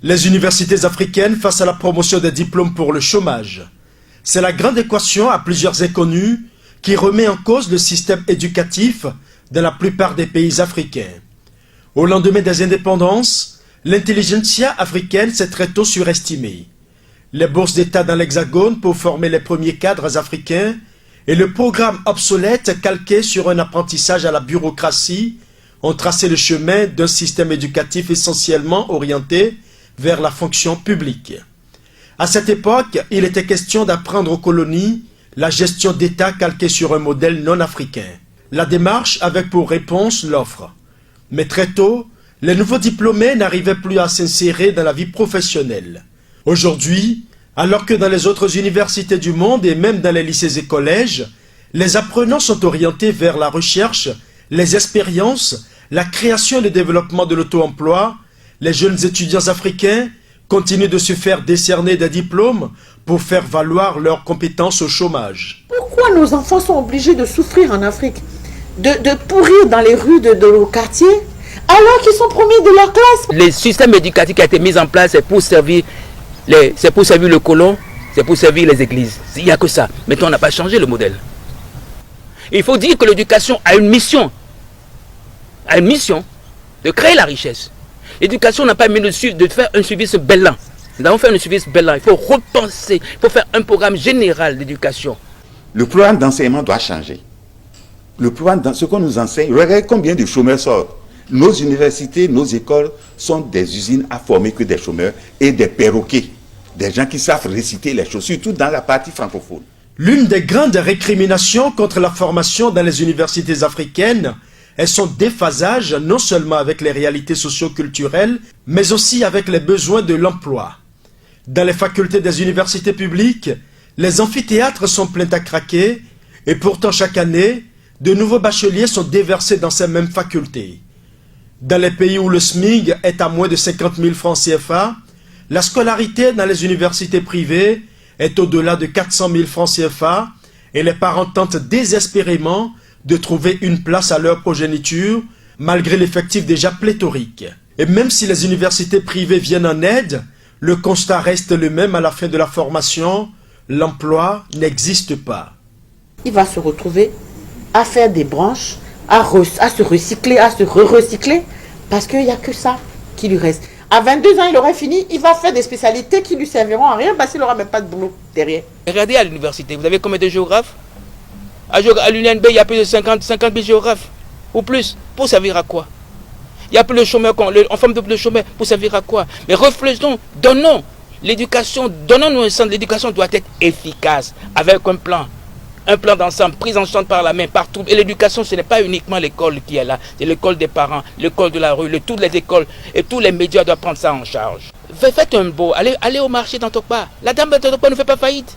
Les universités africaines face à la promotion des diplômes pour le chômage. C'est la grande équation à plusieurs inconnues qui remet en cause le système éducatif dans la plupart des pays africains. Au lendemain des indépendances, l'intelligentsia africaine s'est très tôt surestimée. Les bourses d'État dans l'Hexagone pour former les premiers cadres africains et le programme obsolète calqué sur un apprentissage à la bureaucratie ont tracé le chemin d'un système éducatif essentiellement orienté vers la fonction publique. À cette époque, il était question d'apprendre aux colonies la gestion d'État calquée sur un modèle non africain. La démarche avait pour réponse l'offre. Mais très tôt, les nouveaux diplômés n'arrivaient plus à s'insérer dans la vie professionnelle. Aujourd'hui, alors que dans les autres universités du monde et même dans les lycées et collèges, les apprenants sont orientés vers la recherche, les expériences, la création et le développement de l'auto-emploi, les jeunes étudiants africains continuent de se faire décerner des diplômes pour faire valoir leurs compétences au chômage. Pourquoi nos enfants sont obligés de souffrir en Afrique, de pourrir dans les rues de nos quartiers, alors qu'ils sont premiers de leur classe? Le système éducatif qui a été mis en place, c'est pour servir le colon, c'est pour servir les églises. Il n'y a que ça. Maintenant, on n'a pas changé le modèle. Il faut dire que l'éducation a une mission. A une mission de créer la richesse. L'éducation n'a pas mis de faire un service bellan. Nous avons fait un service bellan. Il faut repenser, il faut faire un programme général d'éducation. Le programme d'enseignement doit changer. Le programme, dans ce qu'on nous enseigne, regardez combien de chômeurs sortent. Nos universités, nos écoles sont des usines à former que des chômeurs et des perroquets. Des gens qui savent réciter les choses, surtout dans la partie francophone. L'une des grandes récriminations contre la formation dans les universités africaines est son déphasage non seulement avec les réalités socio-culturelles, mais aussi avec les besoins de l'emploi. Dans les facultés des universités publiques, les amphithéâtres sont pleins à craquer et pourtant chaque année, de nouveaux bacheliers sont déversés dans ces mêmes facultés. Dans les pays où le SMIC est à moins de 50 000 francs CFA, la scolarité dans les universités privées est au-delà de 400 000 francs CFA et les parents tentent désespérément de trouver une place à leur progéniture malgré l'effectif déjà pléthorique. Et même si les universités privées viennent en aide, le constat reste le même à la fin de la formation, l'emploi n'existe pas. Il va se retrouver à faire des branches, à se recycler, à se re-recycler, parce qu'il n'y a que ça qui lui reste. À 22 ans, il aurait fini, il va faire des spécialités qui lui serviront à rien parce qu'il n'aura même pas de boulot derrière. Regardez à l'université, vous avez combien de géographes? À l'UNB, il y a plus de 50 000 géographes, ou plus. Pour servir à quoi? Il y a plus de chômeurs, on forme de chômeurs, pour servir à quoi? Mais reflétons, donnons l'éducation, donnons-nous un centre. L'éducation doit être efficace, avec un plan d'ensemble, prise en charge par la main, partout. Et l'éducation, ce n'est pas uniquement l'école qui est là, c'est l'école des parents, l'école de la rue, toutes les écoles et tous les médias doivent prendre ça en charge. Faites un beau, allez au marché d'Antokpa. La dame d'Antokpa ne fait pas faillite.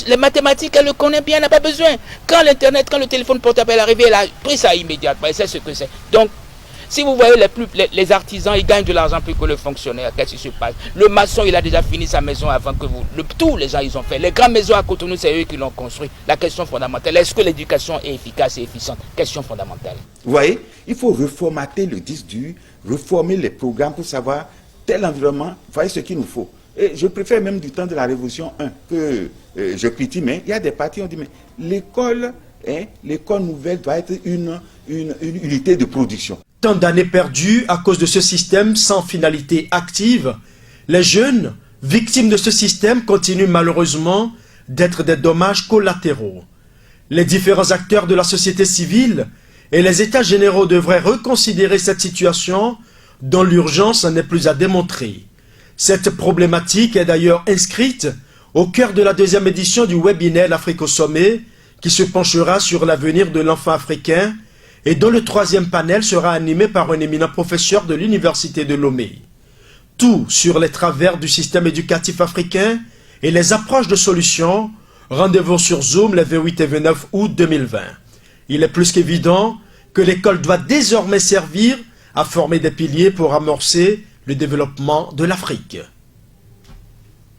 Les mathématiques, elle le connaît bien, elle n'a pas besoin. Quand l'internet, quand le téléphone portable est arrivé, elle a pris ça immédiatement, elle sait ce que c'est. Donc, si vous voyez les artisans, ils gagnent de l'argent plus que le fonctionnaire. Qu'est-ce qui se passe? Le maçon, il a déjà fini sa maison avant que vous. Tous les gens, ils ont fait. Les grandes maisons à Cotonou, c'est eux qui l'ont construit. La question fondamentale, est-ce que l'éducation est efficace et efficiente? Question fondamentale. Vous voyez, il faut reformater le disque dur, reformer les programmes pour savoir tel environnement, vous voyez ce qu'il nous faut. Et je préfère même du temps de la Révolution 1 que je critique, mais il y a des partis qui ont dit, mais l'école nouvelle doit être une unité de production. Tant d'années perdues à cause de ce système sans finalité active, les jeunes, victimes de ce système, continuent malheureusement d'être des dommages collatéraux. Les différents acteurs de la société civile et les États généraux devraient reconsidérer cette situation dont l'urgence n'est plus à démontrer. Cette problématique est d'ailleurs inscrite au cœur de la deuxième édition du webinaire L'Afrique au sommet qui se penchera sur l'avenir de l'enfant africain et dont le troisième panel sera animé par un éminent professeur de l'Université de Lomé. Tout sur les travers du système éducatif africain et les approches de solutions. Rendez-vous sur Zoom les 28 et 29 août 2020. Il est plus qu'évident que l'école doit désormais servir à former des piliers pour amorcer le développement de l'Afrique.